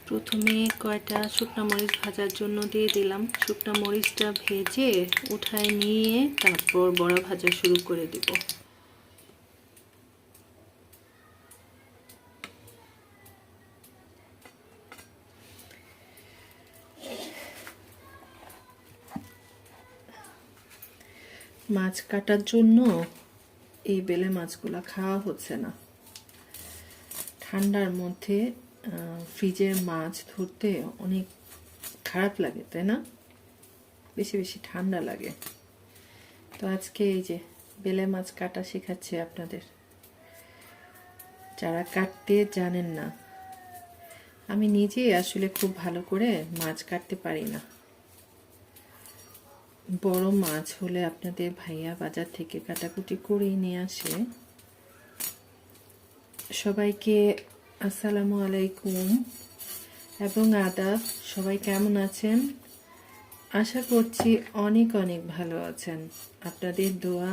প্রথমে কয়টা শুকনো মরিচ ভাজার জন্য দিয়ে দিলাম। শুকনো মরিচটা ভেজে উঠায় নিয়ে তারপর বড়া ভাজা শুরু করে দিব। মাছ কাটার জন্য এই বেলে মাছগুলো খাওয়া হচ্ছে না। ঠান্ডার মধ্যে ফ্রিজের মাছ ধরতে অনেক খারাপ লাগে, তাই না? বেশি বেশি ঠান্ডা লাগে। তো আজকে এই যে বেলে মাছ কাটা শেখাচ্ছি আপনাদের, যারা কাটতে জানেন না। আমি নিজেই আসলে খুব ভালো করে মাছ কাটতে পারি না। বড় মাছ হলে আপনাদের ভাইয়া বাজার থেকে কাটাকুটি করে নিয়ে আসে। সবাইকে আসসালামু আলাইকুম এবং আদাব। সবাই কেমন আছেন? আশা করছি অনেক অনেক ভালো আছেন। আপনাদের দোয়া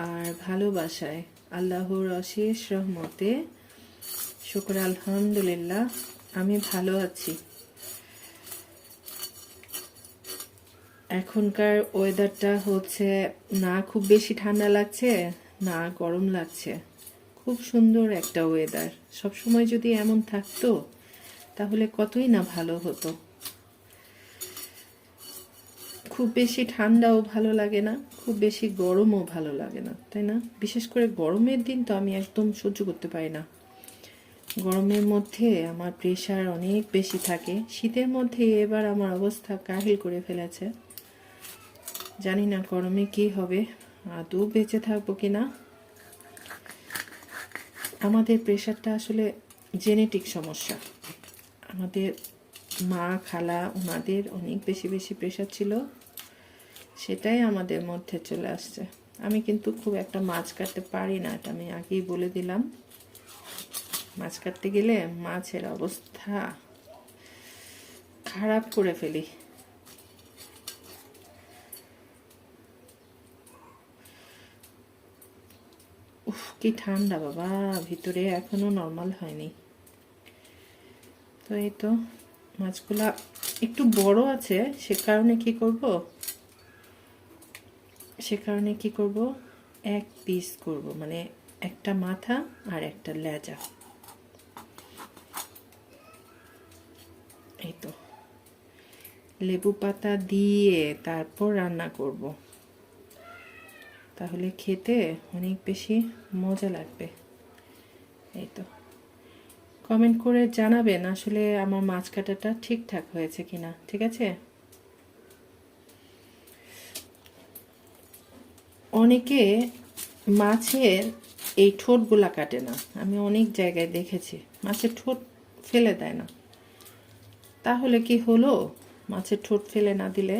আর ভালোবাসায় আল্লাহর অশেষ রহমতে শুকর আলহামদুলিল্লাহ আমি ভালো আছি। এখনকার ওয়েদারটা হচ্ছে না খুব বেশি ঠান্ডা লাগছে না গরম লাগছে, খুব সুন্দর একটা ওয়েদার। সবসময় যদি এমন থাকতো তাহলে কতই না ভালো হতো। খুব বেশি ঠান্ডাও ভালো লাগে না, খুব বেশি গরমও ভালো লাগে না, তাই না? বিশেষ করে গরমের দিন তো আমি একদম সহ্য করতে পারি না। গরমের মধ্যে আমার প্রেশার অনেক বেশি থাকে। শীতের মধ্যে এবার আমার অবস্থা কাহিল করে ফেলেছে। জানি না গরমে কি হবে, আদৌ বেঁচে থাকবো কিনা। আমাদের প্রেশারটা আসলে জেনেটিক সমস্যা। আমাদের মা খালা ওনাদের অনেক বেশি বেশি প্রেশার ছিল, সেটাই আমাদের মধ্যে চলে আসছে। আমি কিন্তু খুব একটা মাছ কাটতে পারি না, এটা আমি আগেই বলে দিলাম। মাছ কাটতে গেলে মাছের অবস্থা খারাপ করে ফেলি। উফ কি ঠান্ডা বাবা, ভিতরে এখনো নরমাল হয়নি। তো এই তো মাছগুলা একটু বড় আছে, সে কারণে কি করব এক পিস করব, মানে একটা মাথা আর একটা লেজা। এই তো লেবু পাতা দিয়ে তারপর রান্না করব, তাহলে খেতে অনেক বেশি মজা লাগবে। এই তো কমেন্ট করে জানাবেন আসলে আমার মাছ কাটাটা ঠিকঠাক হয়েছে কিনা। ঠিক আছে? অনেকে মাছের এই ঠোঁটগুলা কাটে না, আমি অনেক জায়গায় দেখেছি মাছের ঠোঁট ফেলে দেয় না। তাহলে কি হলো মাছের ঠোঁট ফেলে না দিলে?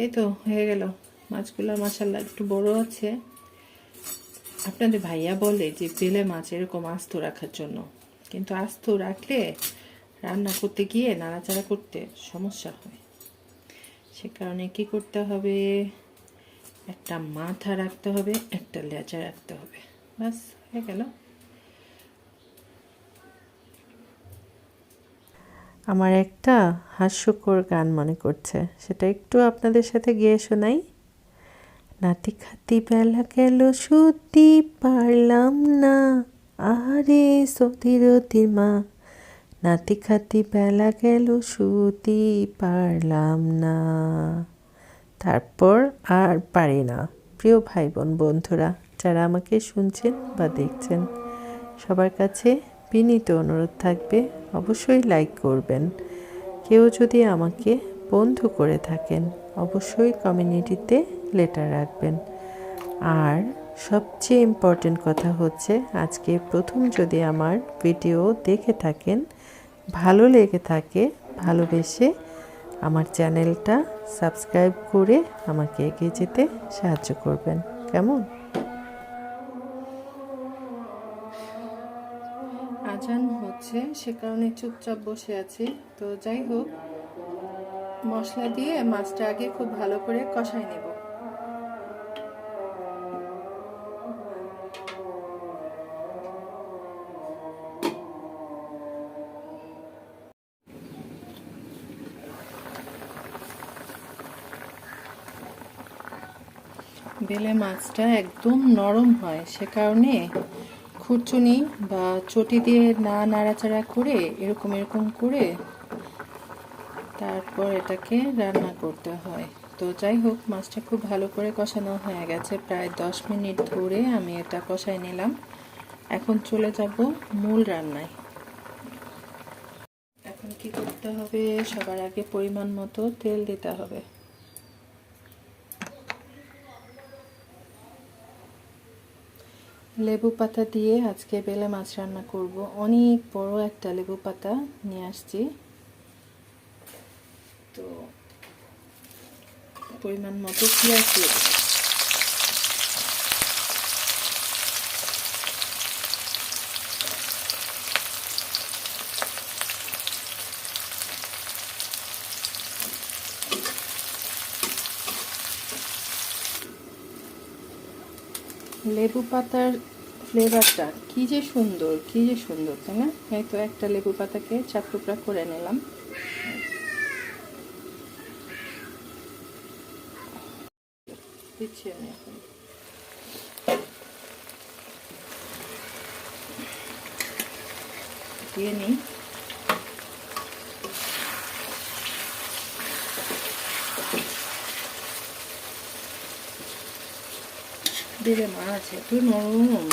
এই তো হয়ে গেল। মাছগুলো মাশাআল্লাহ একটু বড় আছে। আপনাদের ভাইয়া বলে যে বেলে মাছ এরকম আস্ত রাখার জন্য, কিন্তু আস্ত রাখলে রান্না করতে গিয়ে নাড়াচাড়া করতে সমস্যা হয়। সে কারণে কি করতে হবে, একটা মাথা রাখতে হবে, একটা লেজা রাখতে হবে, বাস হয়ে গেল। আমার একটা হাস্যকর গান মনে করছে, সেটা একটু আপনাদের সাথে গেয়ে শোনাই। নাতি খাতি বেলা গেল শুতে পারলাম না, আরে সতীরতির মা। নাতি খাতি বেলা গেল শুতে পারলাম না, তারপর আর পারি না। প্রিয় ভাই বোন বন্ধুরা যারা আমাকে শুনছেন বা দেখছেন, সবার কাছে বিনীত অনুরোধ থাকবে অবশ্যই লাইক করবেন। কেউ যদি আমাকে বন্ধু করে থাকেন অবশ্যই কমিউনিটিতে লেটার রাখবেন। আর সবচেয়ে ইম্পর্টেন্ট কথা হচ্ছে, আজকে প্রথম যদি আমার ভিডিও দেখে থাকেন, ভালো লেগে থাকে, ভালোবেসে আমার চ্যানেলটা সাবস্ক্রাইব করে আমাকে এগিয়ে যেতে সাহায্য করবেন। কেমন? আজান হচ্ছে সে কারণে চুপচাপ বসে আছি। তো যাই হোক, মশলা দিয়ে মাছটা আগে খুব ভালো করে কষাই নেব। বেলে মাছটা একদম নরম হয়, সে কারণে খুরচুনি বা চটি দিয়ে না নাড়াচাড়া করে এরকম এরকম করে তারপর এটাকে রান্না করতে হয়। তো যাই হোক, মাছটা খুব ভালো করে কষানো হয়ে গেছে, প্রায় 10 মিনিট ধরে আমি এটা কষাই নিলাম। এখন চলে যাব মূল রান্নায়। এখন কি করতে হবে, সবার আগে পরিমাণ মতো তেল দিতে হবে। লেবু পাতা দিয়ে আজকে বেলে মাছ রান্না করব। অনেক বড় একটা লেবু পাতা নিয়ে আসছি, তো পরিমাণ মতো পেঁয়াজ দিয়ে দেব। লেবু পাতার ফ্লেভারটা কি যে সুন্দর, কি যে সুন্দর, তাই না? এই তো একটা লেবু পাতাকে 4 টুকরা করে নিলাম। দিচ্ছি আমি এখন। দিয়ে নিই। বেলে মাছ এত নরম,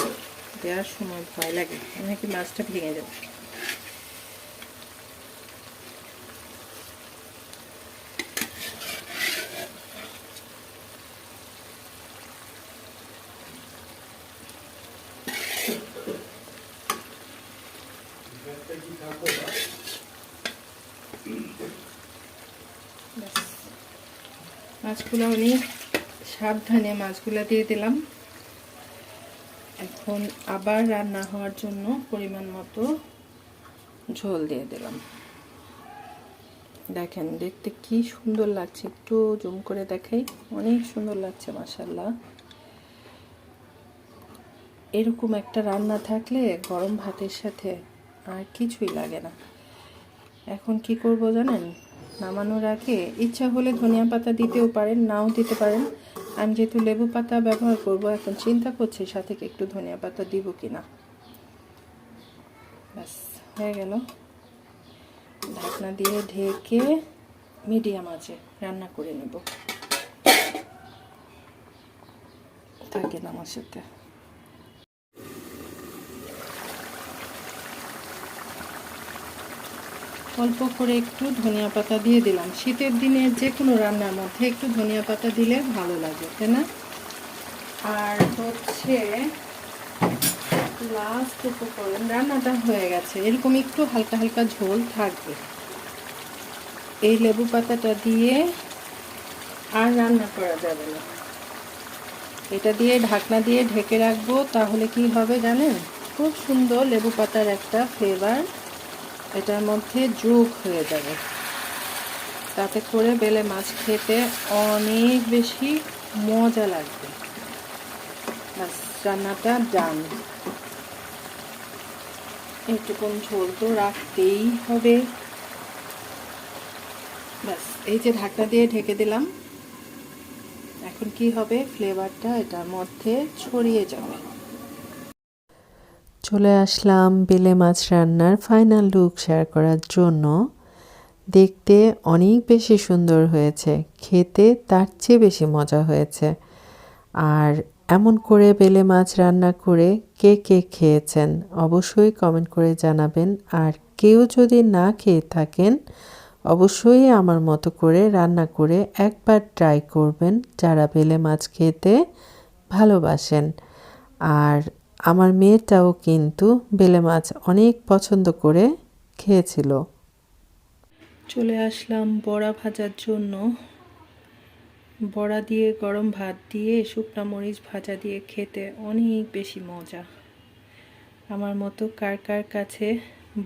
দেওয়ার সময় ভয় লাগে নাকি মাছটা ভেঙে যাবে। মাছগুলো অনেক সাবধানে মাছগুলো দিয়ে দিলাম। এখন আবার রান্না হওয়ার জন্য পরিমাণ মতো ঝোল দিয়ে দিলাম। দেখেন দেখতে কি সুন্দর লাগছে, একটু জুম করে দেখাই, অনেক সুন্দর লাগছে মাশাআল্লাহ। এরকম একটা রান্না থাকলে গরম ভাতের সাথে আর কিছুই লাগে না। এখন কি করব জানেন, নামানোর আগে ইচ্ছা হলে ধনিয়া পাতা দিতেও পারেন, নাও দিতে পারেন। আমি যেহেতু লেবু পাতা ব্যবহার করব, এখন চিন্তা করছি সাথে একটু ধনিয়া পাতা দিব কিনা। ব্যাস হয়ে গেল। ঢাকনা দিয়ে ঢেকে মিডিয়াম আঁচে রান্না করে নেব। থাকেন আমার সাথে। অল্প করে একটু ধনিয়া পাতা দিয়ে দিলাম। শীতের দিনে যে কোনো রান্নার মধ্যে একটু ধনিয়া পাতা দিলে ভালো লাগে, তাই না? আর হচ্ছে লাস্ট উপকরণ, রান্নাটা হয়ে গেছে, এরকম একটু হালকা হালকা ঝোল থাকবে। এই লেবু পাতাটা দিয়ে আর রান্না করা যাবে না, এটা দিয়ে ঢাকনা দিয়ে ঢেকে রাখবো। তাহলে কি হবে জানেন, খুব সুন্দর লেবু পাতার একটা ফ্লেভার এটার মধ্যে যোগ হয়ে যাবে। তাতে করে বেলে মাছ খেতে অনেক বেশি মজা লাগবে। ব্যাস রান্নাটা ডান। একটুকুন ঝোল তো রাখতেই হবে। ব্যাস এই যে ঢাকনা দিয়ে ঢেকে দিলাম, এখন কি হবে, ফ্লেভারটা এটার মধ্যে ছড়িয়ে যাবে। চলে আসলাম বেলে মাছ রান্নার ফাইনাল লুক শেয়ার করার জন্য। দেখতে অনেক বেশি সুন্দর হয়েছে, খেতে তার চেয়ে বেশি মজা হয়েছে। আর এমন করে বেলে মাছ রান্না করে কে কে খেয়েছেন অবশ্যই কমেন্ট করে জানাবেন। আর কেউ যদি না খেয়ে থাকেন অবশ্যই আমার মতো করে রান্না করে একবার ট্রাই করবেন, যারা বেলে মাছ খেতে ভালোবাসেন। আর আমার মেয়েটাও কিন্তু বেলে মাছ অনেক পছন্দ করে খেয়েছিল। চলে আসলাম বড়া ভাজার জন্য। বড়া দিয়ে গরম ভাত দিয়ে শুকনো মরিচ ভাজা দিয়ে খেতে অনেক বেশি মজা। আমার মতো কার কার কাছে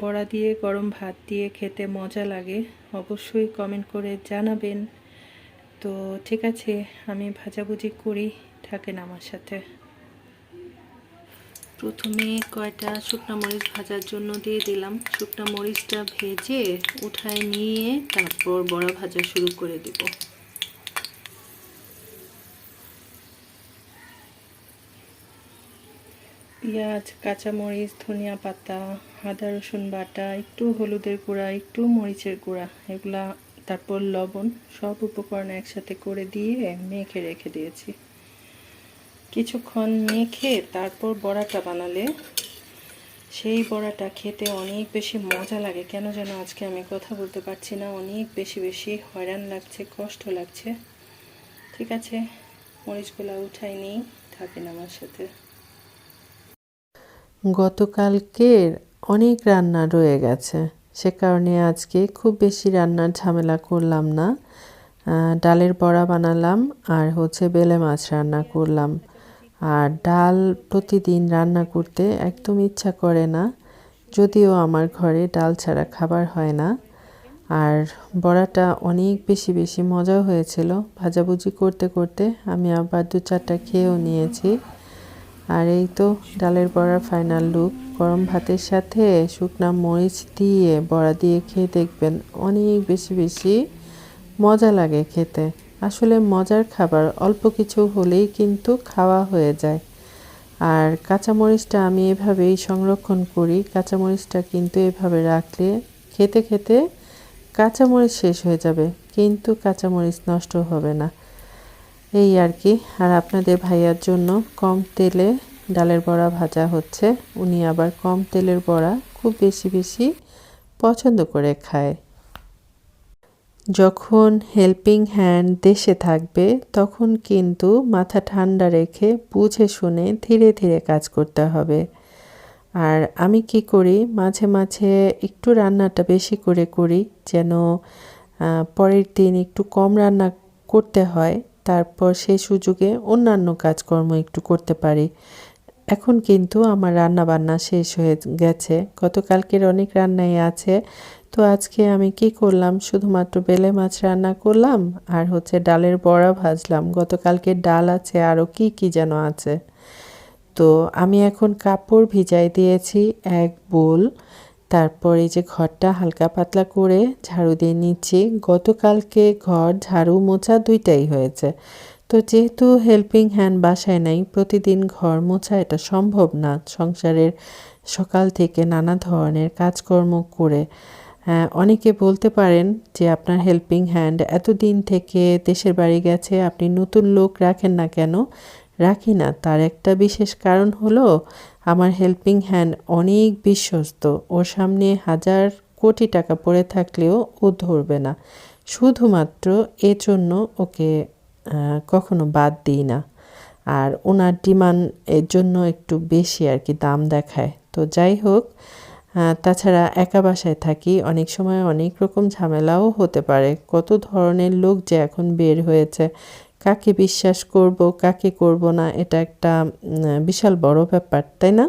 বড়া দিয়ে গরম ভাত দিয়ে খেতে মজা লাগে অবশ্যই কমেন্ট করে জানাবেন। তো ঠিক আছে, আমি ভাজাভুজি করি, থাকেন আমার সাথে। প্রথমে কয়টা শুকনো মরিচ ভাজার জন্য দিয়ে দিলাম। শুকনো মরিচটা ভেজে উঠায় নিয়ে তারপর বড়া ভাজা শুরু করে দেব। পেঁয়াজ, কাঁচামরিচ, ধনিয়া পাতা, আদা রসুন বাটা, একটু হলুদের গুঁড়া, একটু মরিচের গুঁড়া, এগুলা তারপর লবণ, সব উপকরণ একসাথে করে দিয়ে মেখে রেখে দিয়েছি। কিছুক্ষণ মেখে তারপর বড়াটা বানালে সেই বড়াটা খেতে অনেক বেশি মজা লাগে। কেন যেন আজকে আমি কথা বলতে পারছি না, অনেক বেশি হয়রান লাগছে, কষ্ট লাগছে। ঠিক আছে, মরিচগুলো উঠাই নিই, থাকেন আমার সাথে। গতকালকের অনেক রান্না রয়ে গেছে, সে কারণে আজকে খুব বেশি রান্নার ঝামেলা করলাম না। ডালের বড়া বানালাম আর বেলে মাছ রান্না করলাম। আর ডাল প্রতিদিন রান্না করতে একদম ইচ্ছা করে না, যদিও আমার ঘরে ডাল ছাড়া খাবার হয় না। আর বড়াটা অনেক বেশি মজা হয়েছিল। ভাজাভুজি করতে করতে আমি আবার 2-4টা খেয়েও নিয়েছি। আর এই তো ডালের বড়ার ফাইনাল লুক। গরম ভাতের সাথে শুকনা মরিচ দিয়ে বড়া দিয়ে খেয়ে দেখবেন, অনেক বেশি মজা লাগে খেতে। আসলে মজার খাবার অল্প কিছু হলেই কিন্তু খাওয়া হয়ে যায়। আর কাঁচামরিচটা আমি এভাবেই সংরক্ষণ করি। কাঁচামরিচটা কিন্তু এভাবে রাখলে খেতে খেতে কাঁচামরিচ শেষ হয়ে যাবে, কিন্তু কাঁচামরিচ নষ্ট হবে না। এই আর কি। আর আপনাদের ভাইয়ার জন্য কম তেলে ডালের বড়া ভাজা হচ্ছে। উনি আবার কম তেলের বড়া খুব বেশি পছন্দ করে খায়। যখন হেল্পিং হ্যান্ড দেশে থাকবে তখন কিন্তু মাথা ঠান্ডা রেখে বুঝে শুনে ধীরে ধীরে কাজ করতে হবে। আর আমি কি করি, মাঝে মাঝে একটু রান্নাটা বেশি করে করি, যেন পরের দিন একটু কম রান্না করতে হয়, তারপর সেই সুযোগে অন্যান্য কাজকর্ম একটু করতে পারি। এখন কিন্তু আমার রান্না বান্না শেষ হয়ে গেছে, গতকালকের অনেক রান্নাই আছে। তো আজকে আমি কি করলাম, শুধুমাত্র বেলে মাছ রান্না করলাম আর ডালের বড়া ভাজলাম। গতকালকের ডাল আছে, আরও কি যেন আছে। তো আমি এখন কাপড় ভিজাই দিয়েছি 1 বোল। তারপর এই যে ঘরটা হালকা পাতলা করে ঝাড়ু দিয়ে নিচ্ছি। গতকালকে ঘর ঝাড়ু মোছা দুইটাই হয়েছে। তো যেহেতু হেল্পিং হ্যান্ড বাসায় নাই, প্রতিদিন ঘর মোছা এটা সম্ভব না সংসারের সকাল থেকে নানা ধরনের কাজকর্ম করে। অনেকে বলতে পারেন যে আপনার হেল্পিং হ্যান্ড এতদিন থেকে দেশের বাড়ি গেছে, আপনি নতুন লোক রাখেন না কেন? রাখি না, তার একটা বিশেষ কারণ হলো আমার হেল্পিং হ্যান্ড অনেক বিশ্বস্ত। ওর সামনে 1000 কোটি টাকা পড়ে থাকলেও ও ধরবে না। শুধুমাত্র এজন্য ওকে কখনো বাদ দিই না। আর ওনার ডিমান্ড এর জন্য একটু বেশি আর কি দাম দেখায়। তো যাই হোক, তাছাড়া একা বাসায় থাকি, অনেক সময় অনেক রকম ঝামেলাও হতে পারে। কত ধরনের লোক যে এখন বের হয়েছে, কাকে বিশ্বাস করব কাকে করব না, এটা একটা বিশাল বড় ব্যাপার, তাই না?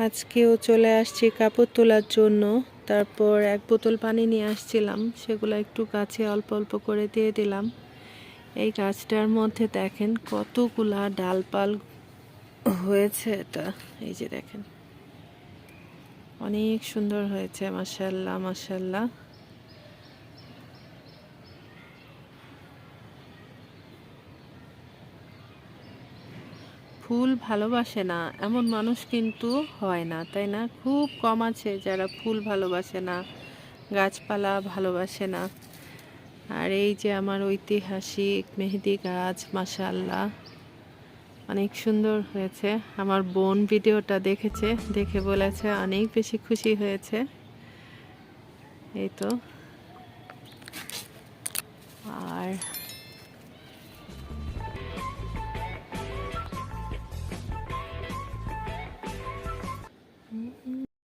আজকেও চলে আসছি কাপড় তোলার জন্য। তারপর 1 বোতল পানি নিয়ে আসছিলাম, সেগুলো একটু গাছে অল্প অল্প করে দিয়ে দিলাম। এই গাছটার মধ্যে দেখেন কতগুলা ডালপাল হয়েছে। এটা এই যে দেখেন, অনেক সুন্দর হয়েছে, মাশাআল্লাহ মাশাআল্লাহ। ফুল ভালোবাসে না এমন মানুষ কিন্তু হয় না, তাই না? খুব কম আছে যারা ফুল ভালোবাসে না, গাছপালা ভালোবাসে না। আর এই যে আমার ঐতিহাসিক মেহেদি গাছ, মাশাআল্লাহ অনেক সুন্দর হয়েছে। আমার বোন ভিডিওটা দেখেছে, দেখে বলেছে অনেক বেশি খুশি হয়েছে। এই তো। আর